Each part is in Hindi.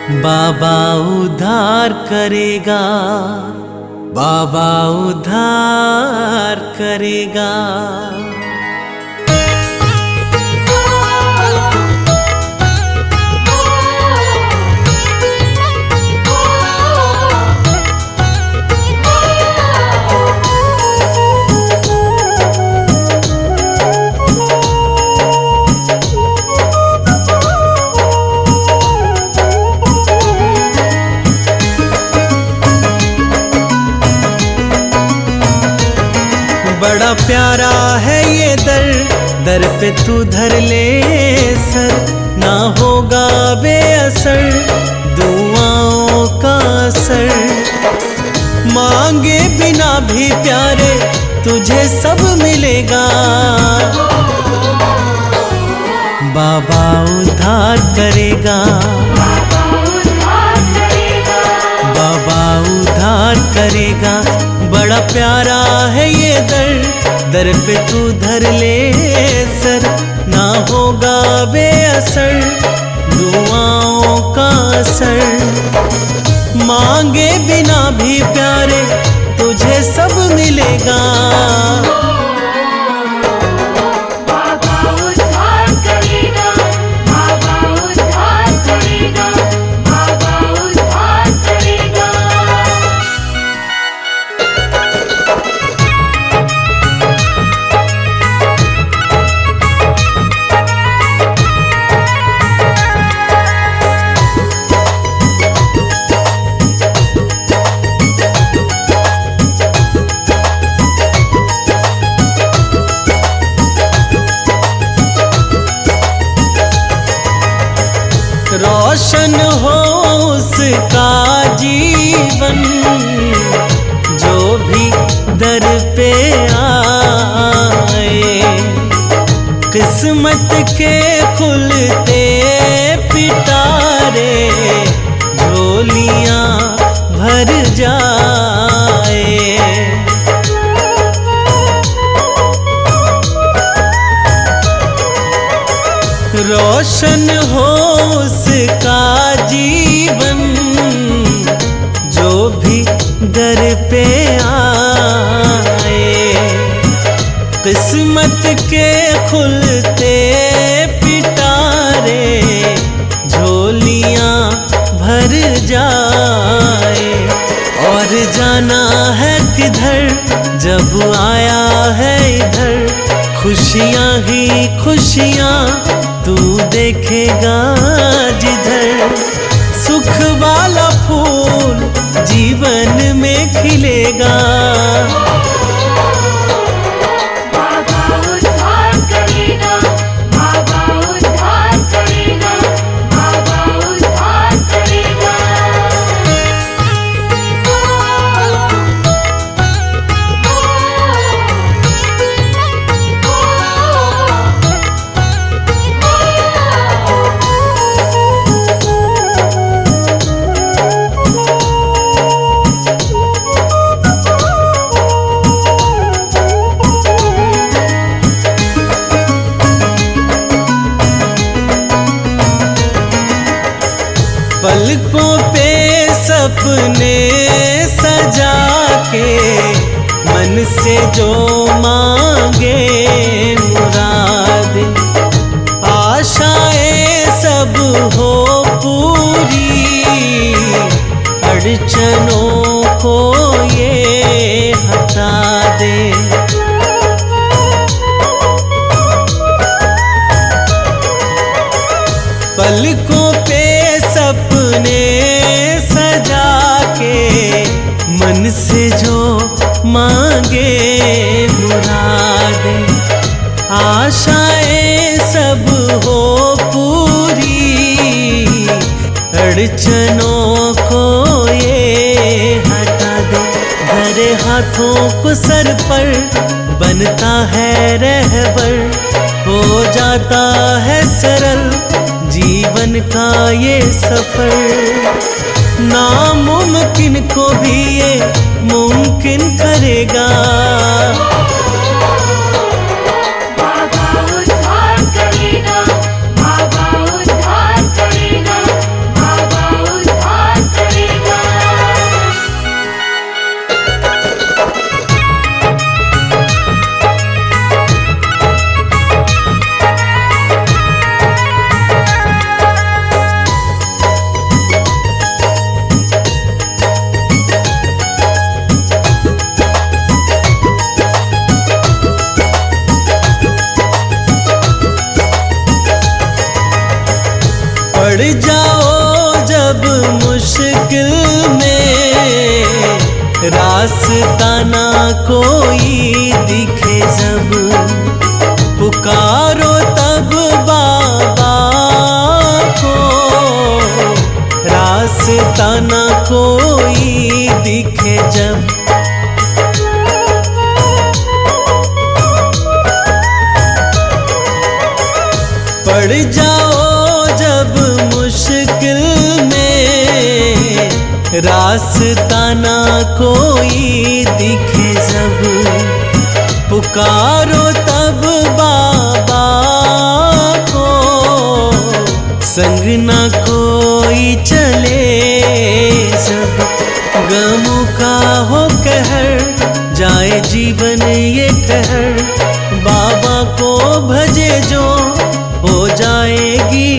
बाबा उद्धार करेगा, बाबा उद्धार करेगा। बड़ा प्यारा है ये दर, दर पे तू धर ले सर, ना होगा बेअसर दुआओं का असर। मांगे बिना भी प्यारे तुझे सब मिलेगा, बाबा उद्धार करेगा, बाबा उद्धार करेगा। बड़ा प्यारा है ये दर, दर पे तू धर ले सर, ना होगा बेअसर दुआओं का असर। मांगे बिना भी प्यारे तुझे सब मिलेगा, बाबा उद्धार करेगा, बाबा उद्धार करेगा, बाबा उद्धार करेगा। रोशन हो उसका जीवन जो भी दर पे आए, किस्मत के खुलते पिटारे झोलियां भर जाए। रोशन हो उसका जीवन जो भी दर पे आए, किस्मत के खुलते पिटारे झोलियां भर जाए। और जाना है किधर जब आया है इधर, खुशियां ही खुशियां तू देखेगा जिधर। सुख वाला फूल जीवन में खिलेगा, बाबा उद्धार करेगा, बाबा उद्धार करेगा, बाबा उद्धार करेगा। पलकों पे सपने सजा के मन से जो मांगे मुराद, आशाएं सब हो पूरी, अड़चनों को ये हटा दे। पलकों पे सपने सजा के मन से जो मांगे मुरादें, आशाएं सब हो पूरी, अड़चनों को ये हटा दे। धरे हाथों को सर पर बनता है रहबर, हो जाता है सरल जीवन का ये सफर। नामुमकिन को भी ये मुमकिन करेगा, बाबा उद्धार करेगा, बाबा उद्धार करेगा, बाबा रास्ता ना कोई दिखे जब, पुकारो तब बाबा को। रास्ता ना कोई दिखे जब, पड़ जाओ जब मुश्किल में, रास्ता ना कोई दिखे जब, पुकारो तब बाबा को। संग ना कोई चले जब, गमों का हो कहर, जाए जीवन ये कहर। बाबा को भजे जो हो जाएगी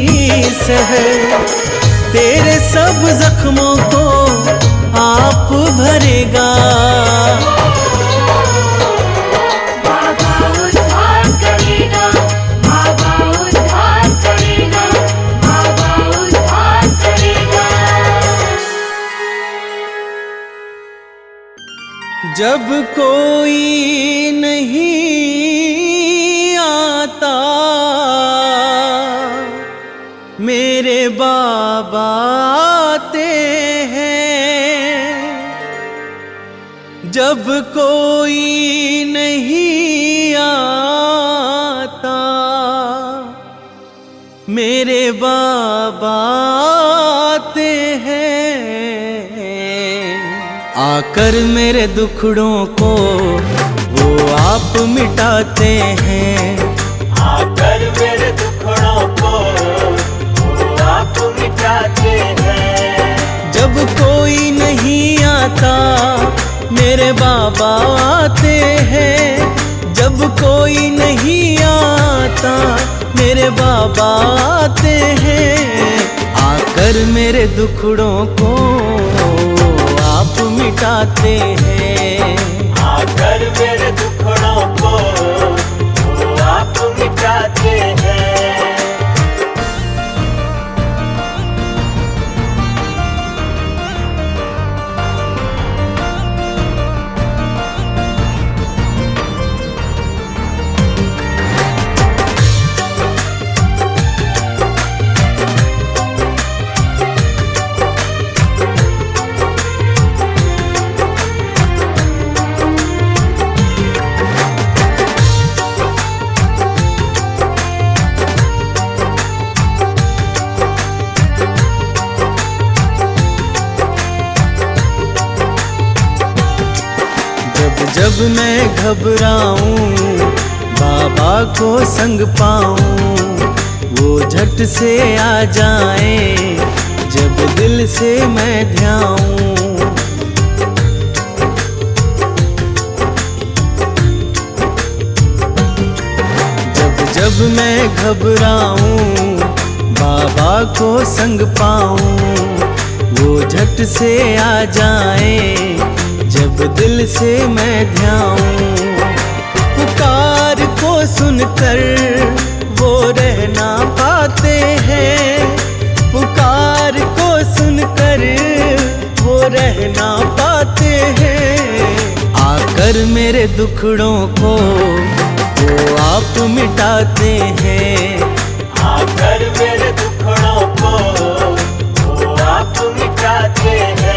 सहर, तेरे सब जख्मों को आप भरेगा। बाबा उद्धार करेगा, बाबा उद्धार करेगा, बाबा उद्धार करेगा। जब कोई नहीं आता, मेरे बाबा आते हैं। जब कोई नहीं आता, मेरे बाबा आते हैं। आकर मेरे दुखड़ों को वो आप मिटाते हैं। आकर मेरे दुखड़ों को वो आप मिटाते हैं। जब कोई नहीं आता, मेरे बाबा आते हैं। जब कोई नहीं आता, मेरे बाबा आते हैं। आकर मेरे दुखड़ों को आप मिटाते हैं। आकर मेरे दुखड़ों को वो आप मिटाते हैं। जब मैं घबराऊं, बाबा को संग पाऊं, वो झट से आ जाए। जब दिल से मैं ध्याऊं, जब मैं घबराऊं, बाबा को संग पाऊं, वो झट से आ जाए। जब दिल से मैं ध्याऊं, पुकार को सुनकर वो रह ना पाते हैं। पुकार को सुनकर वो रह ना पाते हैं। आकर मेरे दुखड़ों को वो आप मिटाते हैं। आकर मेरे दुखड़ों को वो आप मिटाते हैं।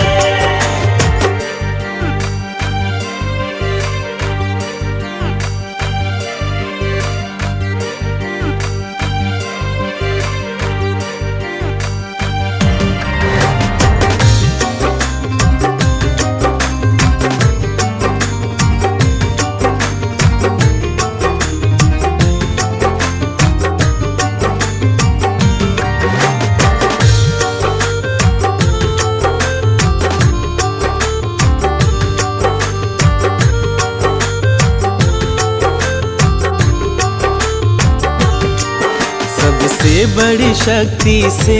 सबसे बड़ी शक्ति से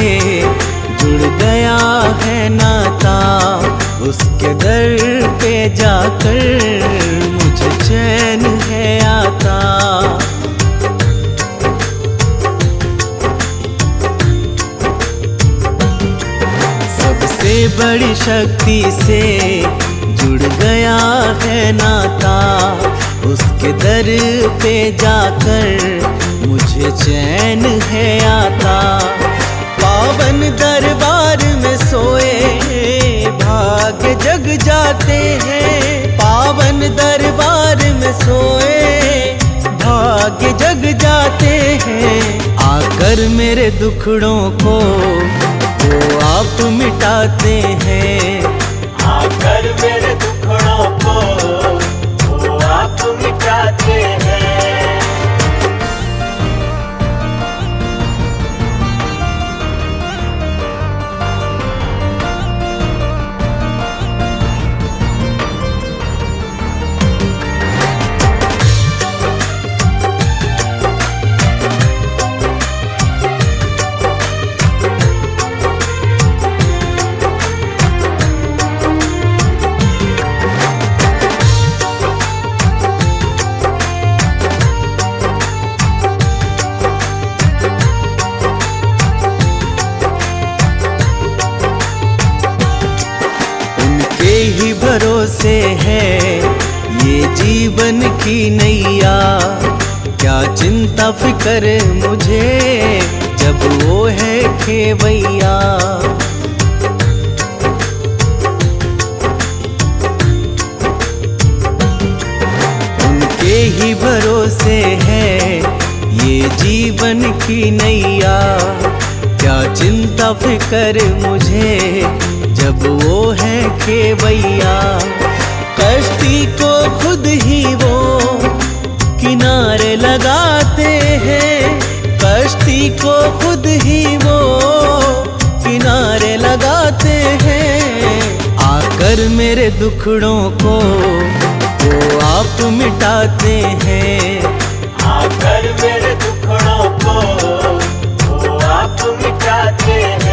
जुड़ गया है नाता। उसके दर पे जाकर मुझे चैन है आता। सबसे बड़ी शक्ति से जुड़ गया है नाता, उसके दर पे जाकर मुझे चैन है आता। पावन दरबार में सोए भाग्य जग जाते हैं, पावन दरबार में सोए भाग्य जग जाते हैं। आकर मेरे दुखड़ों को वो आप मिटाते हैं, आकर मेरे दुखड़ों को वो आप मिटाते हैं। ही भरोसे है ये जीवन की नैया। क्या चिंता फिकर मुझे जब वो है खेवैया। उनके ही भरोसे है ये जीवन की नैया। क्या चिंता फिकर मुझे जब वो है खेवैया। कश्ती को खुद ही वो किनारे लगाते हैं, कश्ती को खुद ही वो किनारे लगाते हैं। आकर मेरे दुखड़ों को वो आप मिटाते हैं, आकर मेरे दुखड़ों को वो आप मिटाते हैं।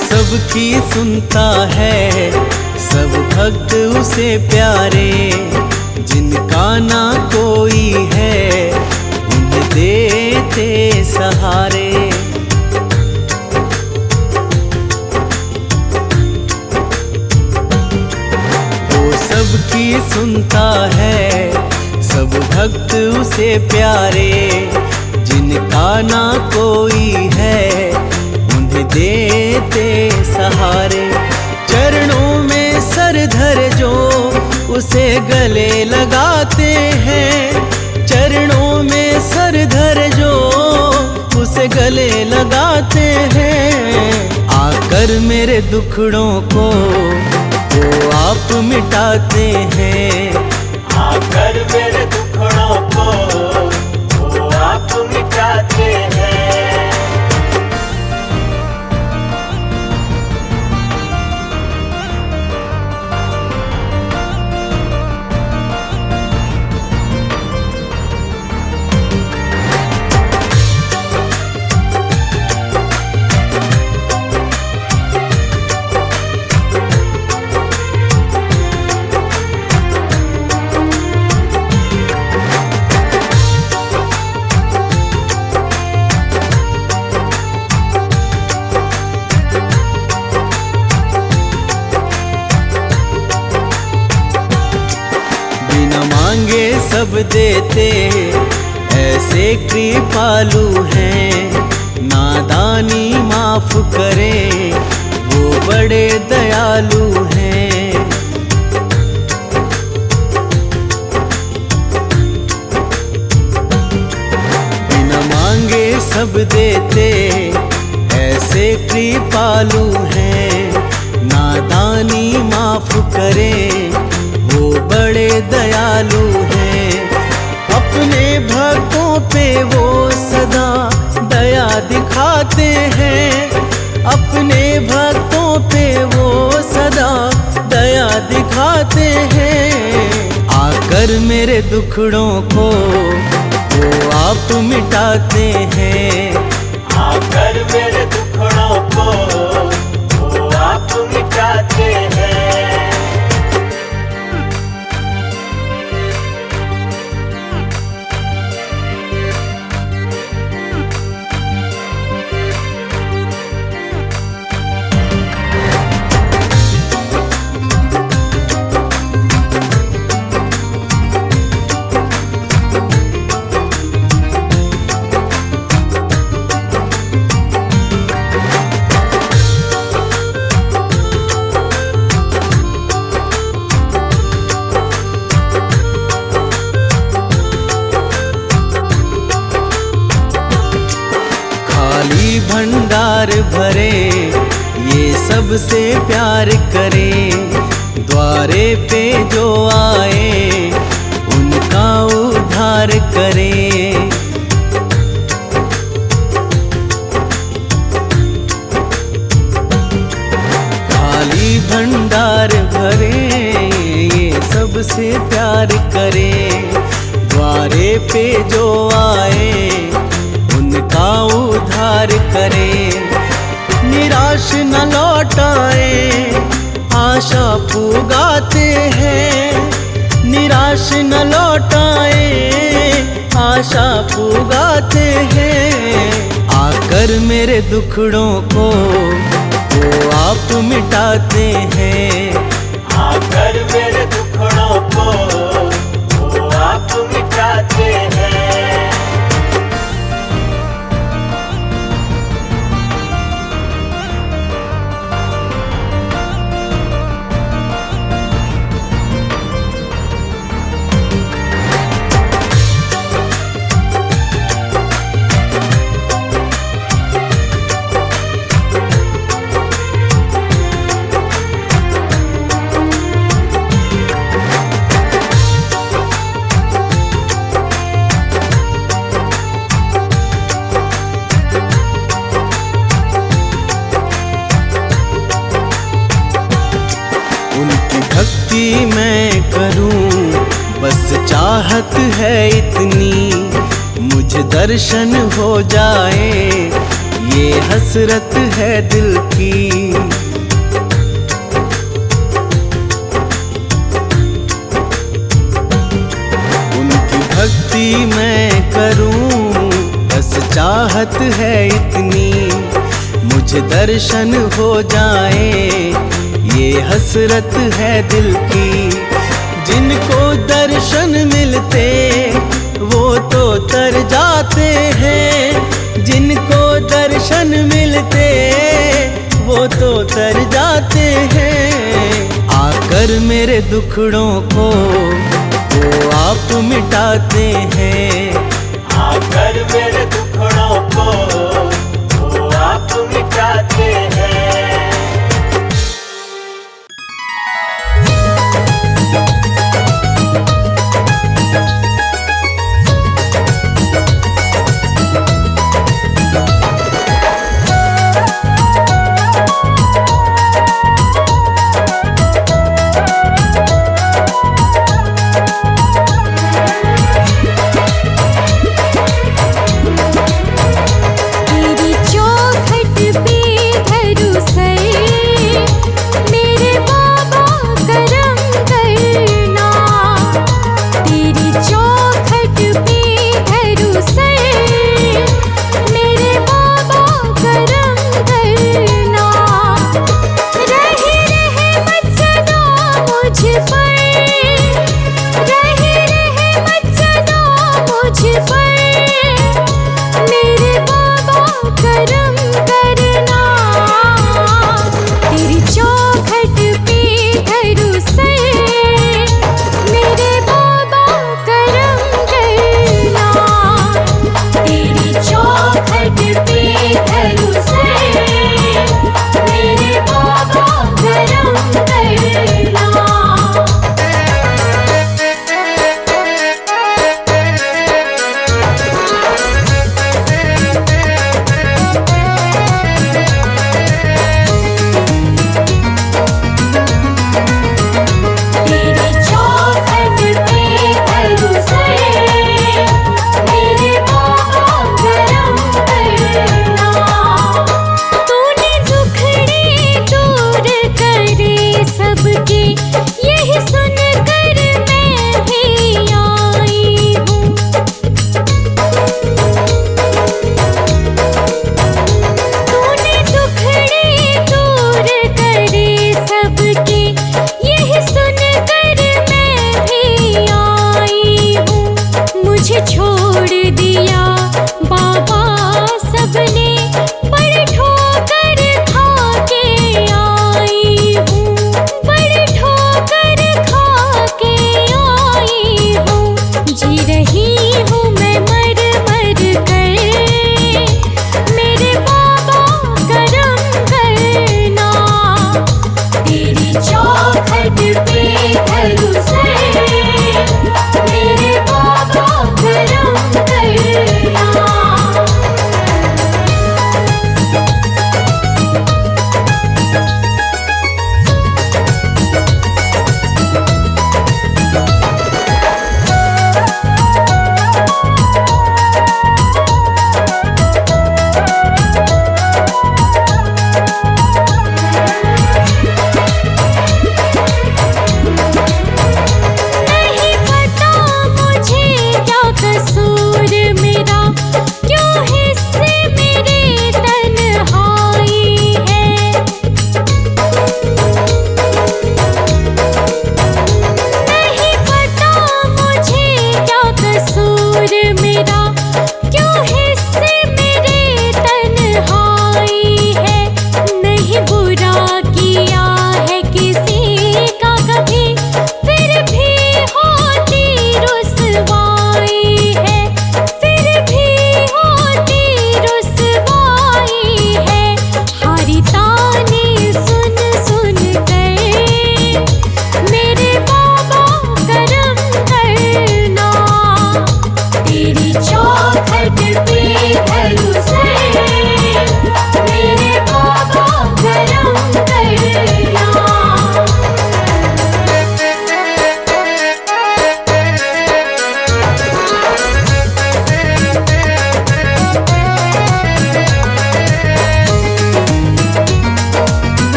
सबकी सुनता है, सब भक्त उसे प्यारे। जिनका ना कोई है उन्हें देते सहारे। वो सबकी सुनता है, सब भक्त उसे प्यारे। जिनका ना कोई है देते सहारे। चरणों में सर धर जो उसे गले लगाते हैं, चरणों में सर धर जो उसे गले लगाते हैं। आकर मेरे दुखड़ों को वो आप मिटाते हैं, आकर मेरे दुखड़ों को वो आप मिटाते हैं। मांगे सब देते ऐसे कृपालु हैं। नादानी माफ करे वो बड़े दयालु हैं। बिना मांगे सब देते ऐसे कृपालु हैं। नादानी माफ करे वो बड़े दयालु हैं। अपने भक्तों पे वो सदा दया दिखाते हैं, अपने भक्तों पे वो सदा दया दिखाते हैं। आकर मेरे दुखड़ों को वो आप मिटाते हैं। आकर मेरे दुखड़ों को वो आप मिटाते हैं। खाली भंडार भरे ये सबसे प्यार करे, द्वारे पे जो आए उनका उद्धार करे। खाली भंडार भरे ये सबसे प्यार करे, द्वारे पे जो आए उनका उद्धार करे। निराश न लौटाए आशा पुगाते हैं, निराश न लौटाए आशा पुगाते हैं। आकर मेरे दुखड़ों को वो आप मिटाते हैं। आकर मेरे दुखड़ों को वो आप मिटाते हैं। उनकी भक्ति मैं करूं बस चाहत है इतनी, मुझे दर्शन हो जाए ये हसरत है दिल की। उनकी भक्ति मैं करूं बस चाहत है इतनी, मुझे दर्शन हो जाए ये हसरत है दिल की। जिनको दर्शन मिलते वो तो तर जाते हैं, जिनको दर्शन मिलते वो तो तर जाते हैं। आकर मेरे दुखड़ों को वो आप मिटाते हैं। आकर मेरे दुखड़ों को वो आप मिटाते हैं।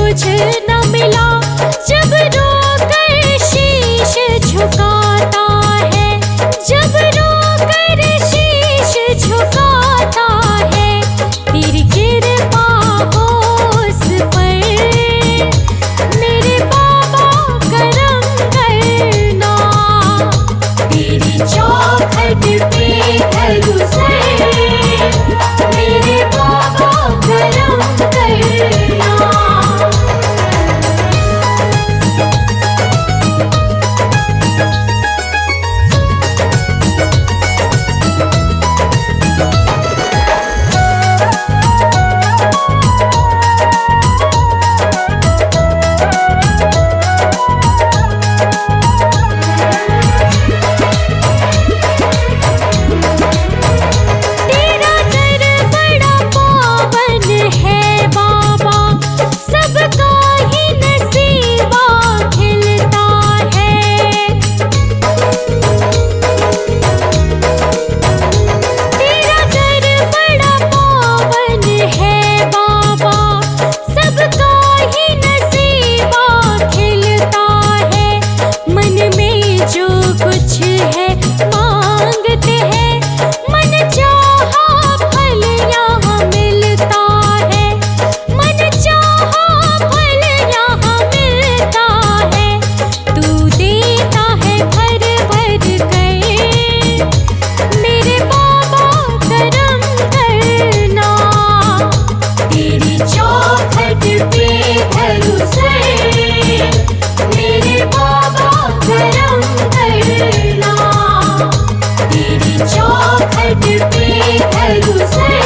कुछ न मिला, जब रोकर शीश झुकाता है, जब रोकर शीश झुकाता है, तेरी कृपा हो उस पर मेरे बाबा करम करना। तेरी चौखट पे धरूं सर, मेरे बाबा करम करना। तेरा दर बड़ा पावन है बाबा, सबका ही नसीबा खिलता है। तेरा दर बड़ा पावन है बाबा, सबका ही नसीबा खिलता है। मन में जो कुछ है मांगते हैं, मन चाहा फल यहाँ मिलता है, मन चाहा फल यहाँ मिलता है। तू देता है भर भर कर, मेरे बाबा करम करना। तेरी चौखट पे धरूं सर, मेरे बाबा करम करना। तेरी चौखट पे धरूं सर,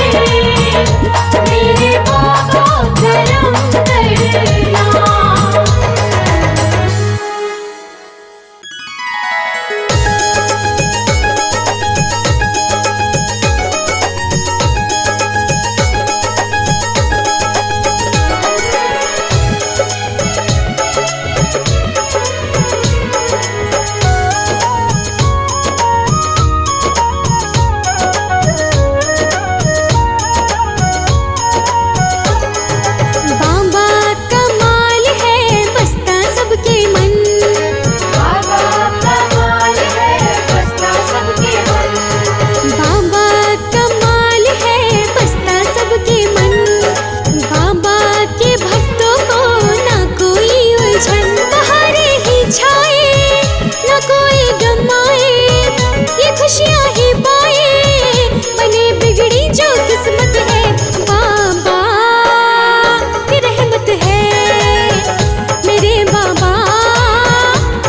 मेरे बाबा करम करना। बाबा कमाल है बसता सबके मन, बाबा कमाल है बसता सबके मन, बाबा कमाल है बसता सबके मन। बाबा के भक्तों को ना कोई उलझन, बहारें ही छाए ना कोई गम आए, ये खुशियाँ ही पाए बने बिगड़ी जो किस्मत है। बाबा की रहमत है, मेरे बाबा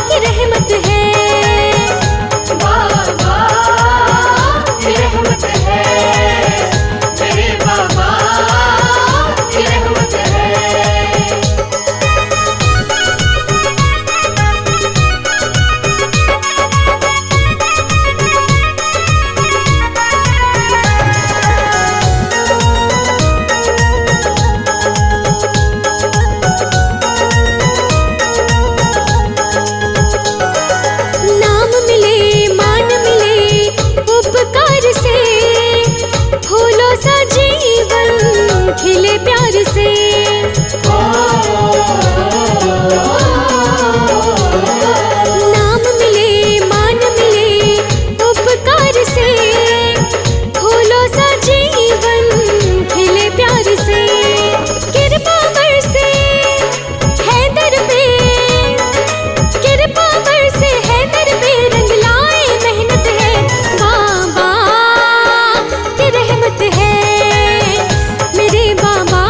की रहमत है। बाबा की रहमत है, मेरे बाबा की रहमत है। नाम मिले मान मिले उपकार से, फूलों सा जीवन खिले प्यार से। नाम मिले मान मिले उपकार से, फूलों सा जीवन खिले प्यार से। कृपा बरसे है दर पे, कृपा बरसे है दर पे, रंग लाए मेहनत है। बाबा की रहमत है, मेरे बाबा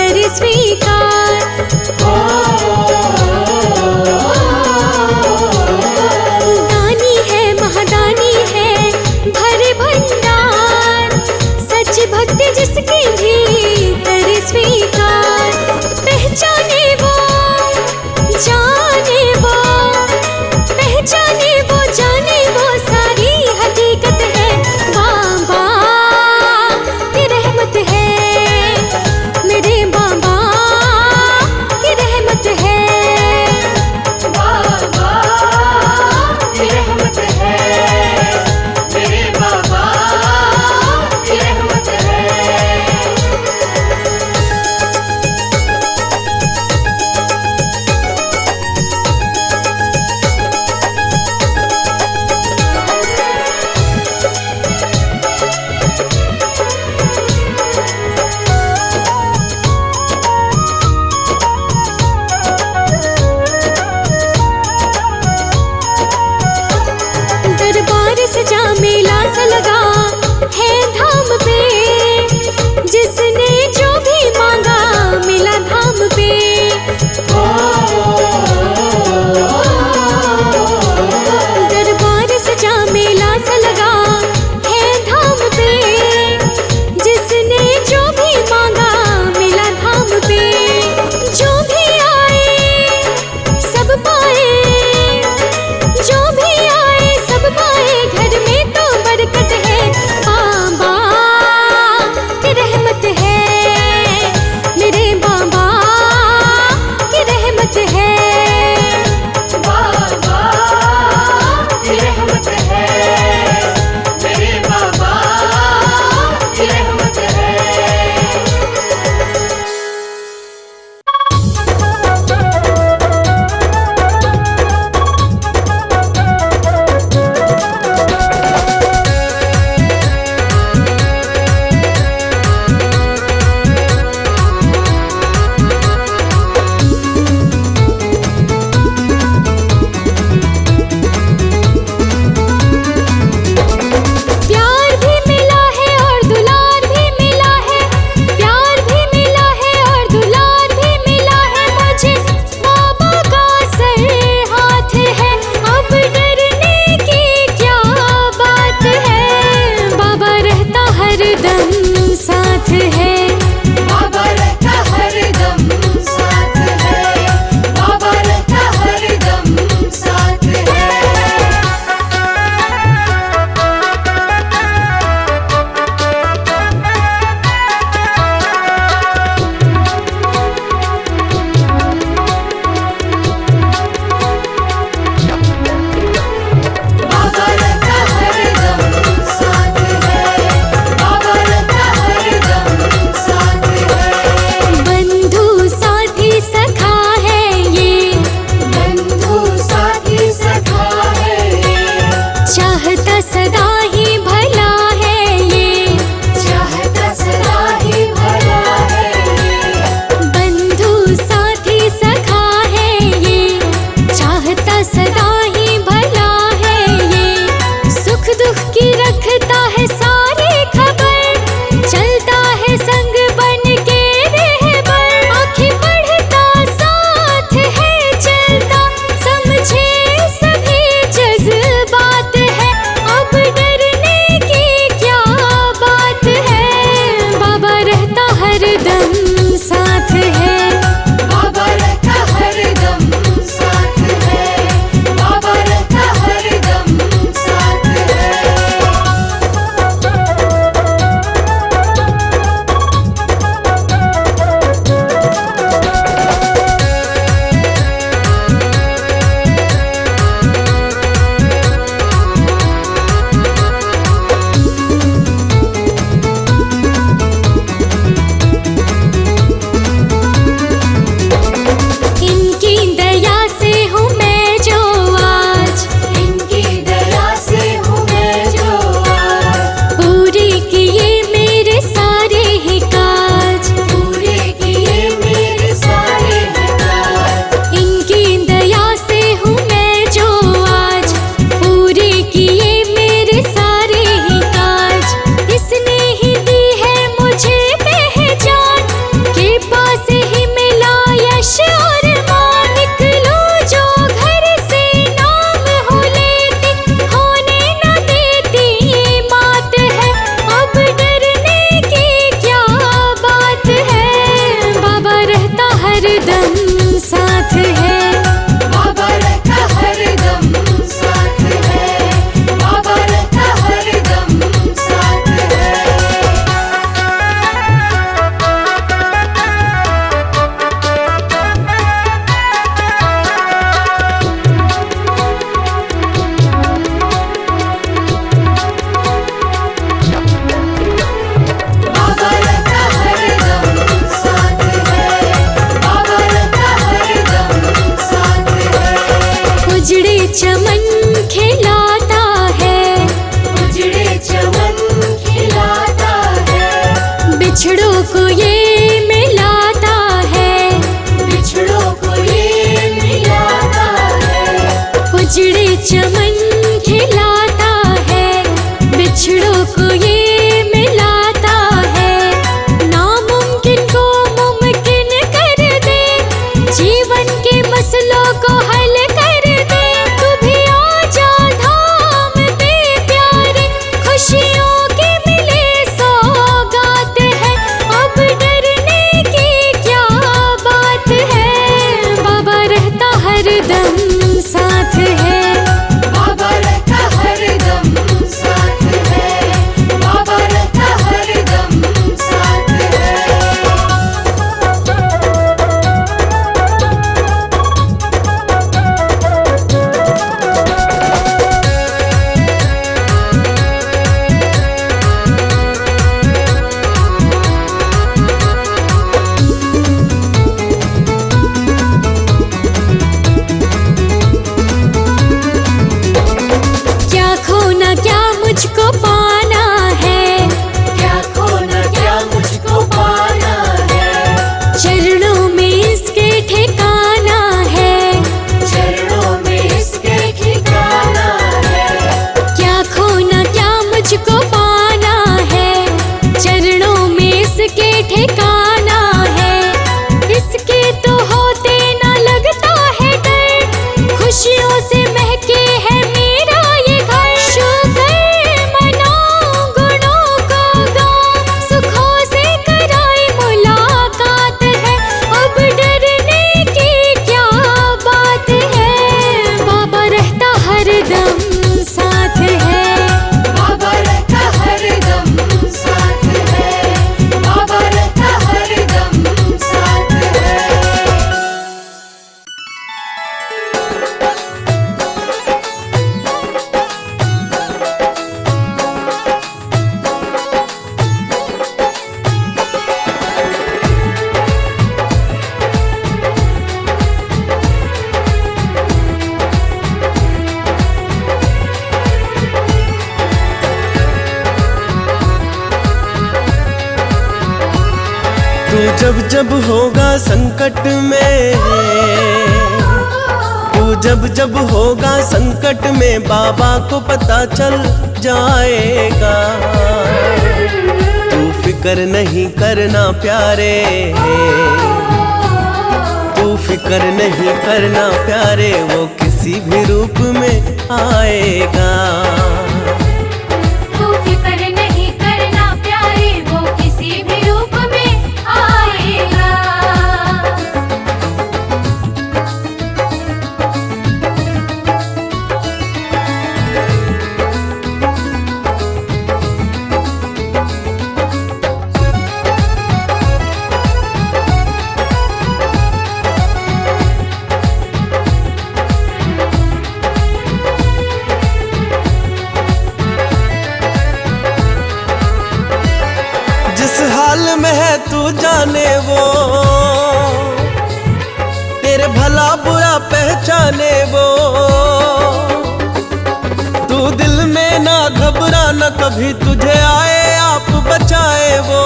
कर स्वीकार। दानी है महादानी है भरे भंडार, सच भक्ति जिसकी भी कर स्वीकार। पहचाने वो जाने वो, पहचाने वो जाने वो सारी हकीकत है। बाबा की रहमत है, मेरे बाबा की रहमत है। बाबा की रहमत है, मेरे बाबा की रहमत है। दरबार सजा मेला सा लगा है धाम पे, जिसने जो भी मांगा मिला धाम पे। दरबार सजा मेला सा लगा है धाम पे, जिसने जो भी मांगा मिला धाम पे। जो भी आए सब पाए, जो भी आए सब पाए, घर में तो बरकत है। बाबा की रहमत है, मेरे बाबा की रहमत है। बाबा की रहमत है, मेरे बाबा की रहमत है। प्यार भी मिला है और दुलार भी मिला है, प्यार भी मिला है और दुलार भी मिला है। मुझे बाबा का सर हाथ है, अब डरने की क्या बात है। बाबा रहता हरदम साथ है, बाबा रहता हरदम साथ है, बाबा रहता हरदम साथ है। बाबा रहता हरदम साथ है, बाबा रहता हरदम साथ है। बंधु साथी सखा है ये, बंधु साथी सखा है ये, चाहता सदा ही भला है ये। चाहता सदा ही भला है ये। बंधु साथी सखा है ये, चाहता सदा ही भला है ये। सुख दुख की रखता है सारी खबर, चलता है संग बन के रहबर। आँखें पढ़ता साथ है चलता, समझे सभी जज्बात है। अब डरने की क्या बात है, बाबा रहता हरदम साथ है। बाबा रहता हरदम साथ है, उजड़े चमन खिलाता है, उजड़े चमन खिलाता है, बिछड़ों को ये मिलाता है, बिछड़ों को ये मिलाता है। उजड़े चमन खिलाता है, बिछड़ों को ये मिलाता है। नामुमकिन को मुमकिन कर दे, जीवन के मसलों को हल कर दे। तू भी आजा धाम पे प्यारे, खुशियों की मिले सौगात है। अब डरने की क्या बात है, बाबा रहता हरदम साथ है। बाबा रहता हरदम साथ है, बाबा रहता हरदम साथ है। क्या खोना क्या मुझको पाना है, क्या खोना क्या मुझको पाना है, चरणों में इसके ठिकाना है। चरणों में इसके ठिकाना है। क्या खोना क्या मुझको पाना है, चरणों में इसके ठिकाना है। इसके तो होते ना लगता है डर, खुशियों से महके है मेरा ये घर। शुक्र मनाऊं गुणों को गाऊं, सुखों से कराई मुलाकात है। अब डरने की क्या बात है, बाबा रहता हरदम साथ है। बाबा रहता हरदम साथ है, बाबा रहता हरदम साथ है। तू जब जब होगा संकट में, तू जब जब होगा संकट में, बाबा को पता चल जाएगा। तू फिक्र नहीं करना प्यारे, तू फिक्र नहीं करना प्यारे, वो किसी भी रूप में आएगा। तू फिक्र नहीं करना प्यारे, वो किसी भी रूप में आएगा। जिस हाल में है तू जाने वो, तेरे भला बुरा पहचाने वो। तू दिल में ना घबरा, न कभी तुझे आए आप बचाए वो।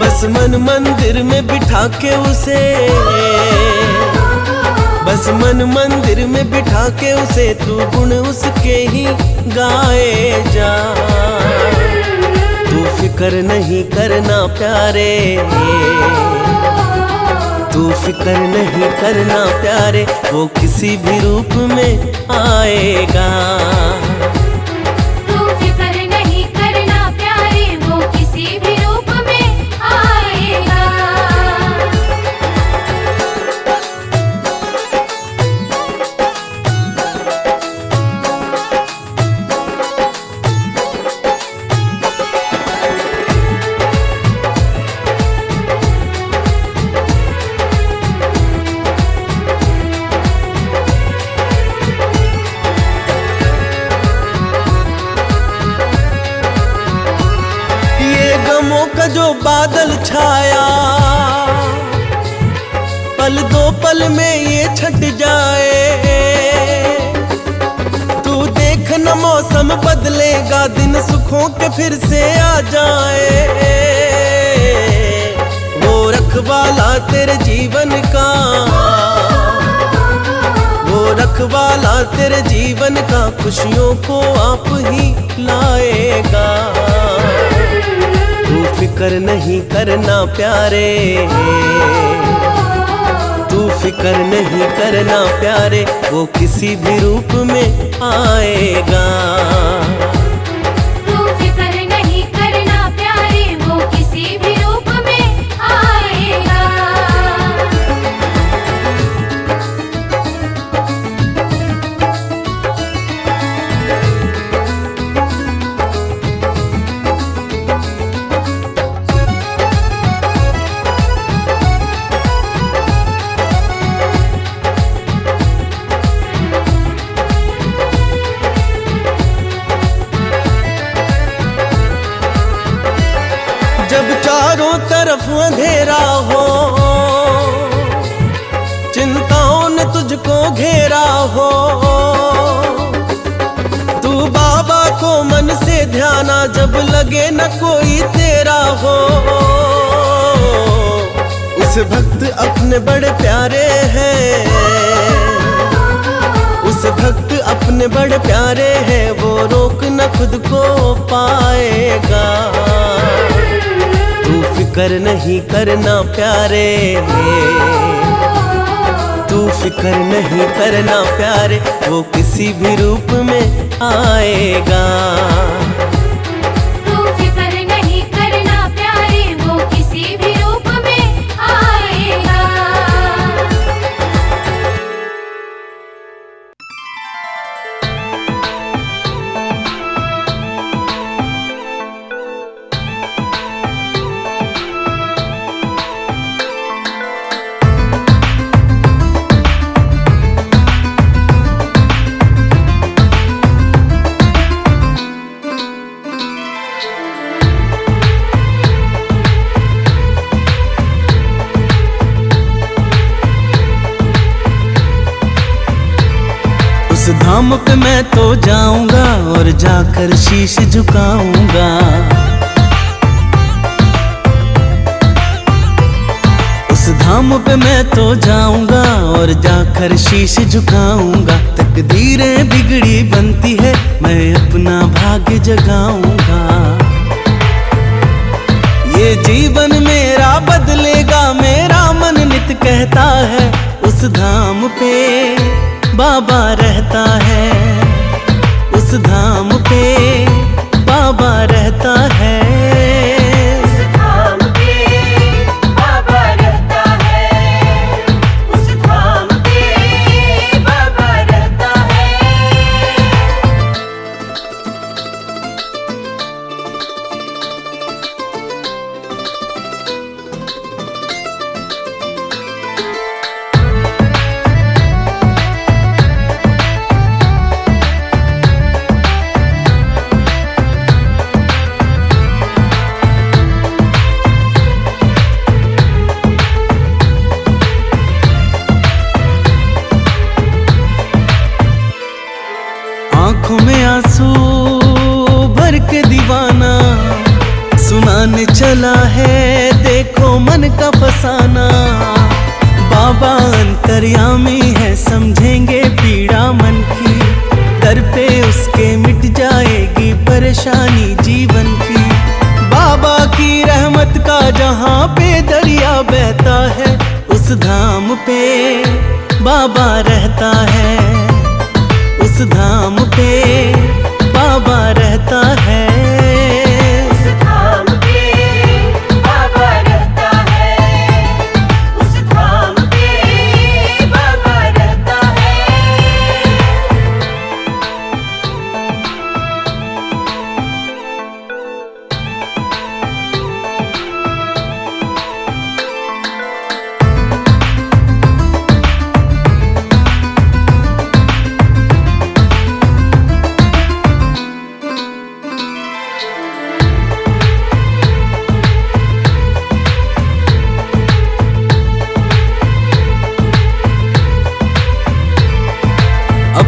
बस मन मंदिर में बिठा के उसे, बस मन मंदिर में बिठा के उसे, तू गुण उसके ही गाए जा। तू फिक्र नहीं करना प्यारे, तू फिक्र नहीं करना प्यारे, वो किसी भी रूप में आएगा। तू फिक्र नहीं करना प्यारे, वो किसी भी रूप में आएगा। का जो बादल छाया, पल दो पल में ये छट जाए। तू देख न मौसम बदलेगा, दिन सुखों के फिर से आ जाए। वो रखवाला तेरे जीवन का, वो रखवाला तेरे जीवन का, खुशियों को आप ही लाएगा। तू फिक्र नहीं करना प्यारे, तू फिक्र नहीं करना प्यारे, वो किसी भी रूप में आएगा। तू फिक्र नहीं करना प्यारे, वो किसी भी रूप में आएगा। जब चारों तरफ अंधेरा हो, चिंताओं ने तुझको घेरा हो, तू बाबा को मन से ध्याना, जब लगे न कोई तेरा हो। उस भक्त अपने बड़े प्यारे हैं, उस भक्त अपने बड़े प्यारे हैं, वो रोक न खुद को पाएगा। तू फिक्र नहीं करना प्यारे, तू फिक्र नहीं करना प्यारे, वो किसी भी रूप में आएगा। तू फिक्र नहीं करना प्यारे, वो किसी भी रूप में आएगा। उस धाम पे मैं तो जाऊंगा और जाकर शीश झुकाऊंगा। उस धाम पे मैं तो जाऊंगा और जाकर शीश झुकाऊंगा। तकदीरें बिगड़ी बनती है, मैं अपना भाग्य जगाऊंगा। ये जीवन मेरा बदलेगा, मेरा मन नित कहता है। उस धाम पे बाबा रहता है, उस धाम पे बाबा रहता है। उस धाम पे बाबा रहता है, उस धाम पे बाबा रहता है। आंखों में आंसू भर के दीवाना सुनाने चला है, देखो मन का फसाना। बाबा अंतर्यामी है, समझेंगे पीड़ा मन की। दर पे उसके मिट जाएगी परेशानी जीवन की। बाबा की रहमत का जहाँ पे दरिया बहता है, उस धाम पे बाबा रहता है। उस धाम पे बाबा रहता है। उस धाम पे बाबा रहता है, उस धाम पे बाबा रहता है।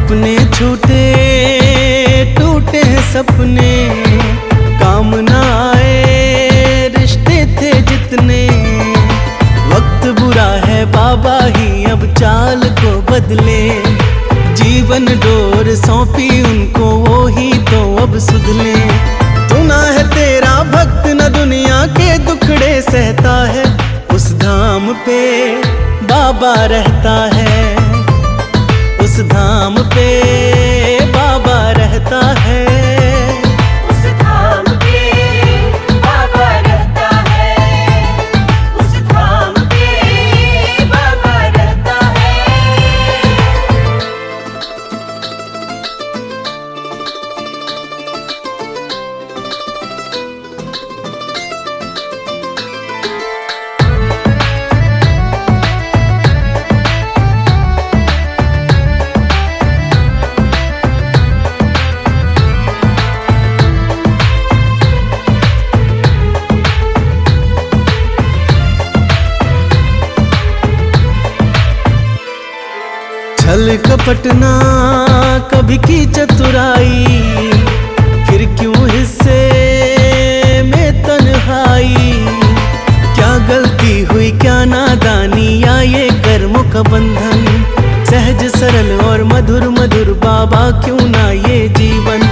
अपने छूटे टूटे हैं सपने, काम ना आए रिश्ते थे जितने। वक्त बुरा है बाबा ही अब चाल को बदले, जीवन डोर सौंपी उनको वो ही तो अब सुधले। सुना है तेरा भक्त न दुनिया के दुखड़े सहता है, उस धाम पे बाबा रहता है, उस धाम पे बाबा रहता है। उस धाम पे बाबा रहता है, उस धाम पे बाबा रहता है। छल कपट ना कभी की चतुराई, फिर क्यों हिस्से में तन्हाई। क्या गलती हुई क्या नादानी या ये कर्मों का बंधन, सहज सरल और मधुर मधुर बाबा क्यों ना ये जीवन।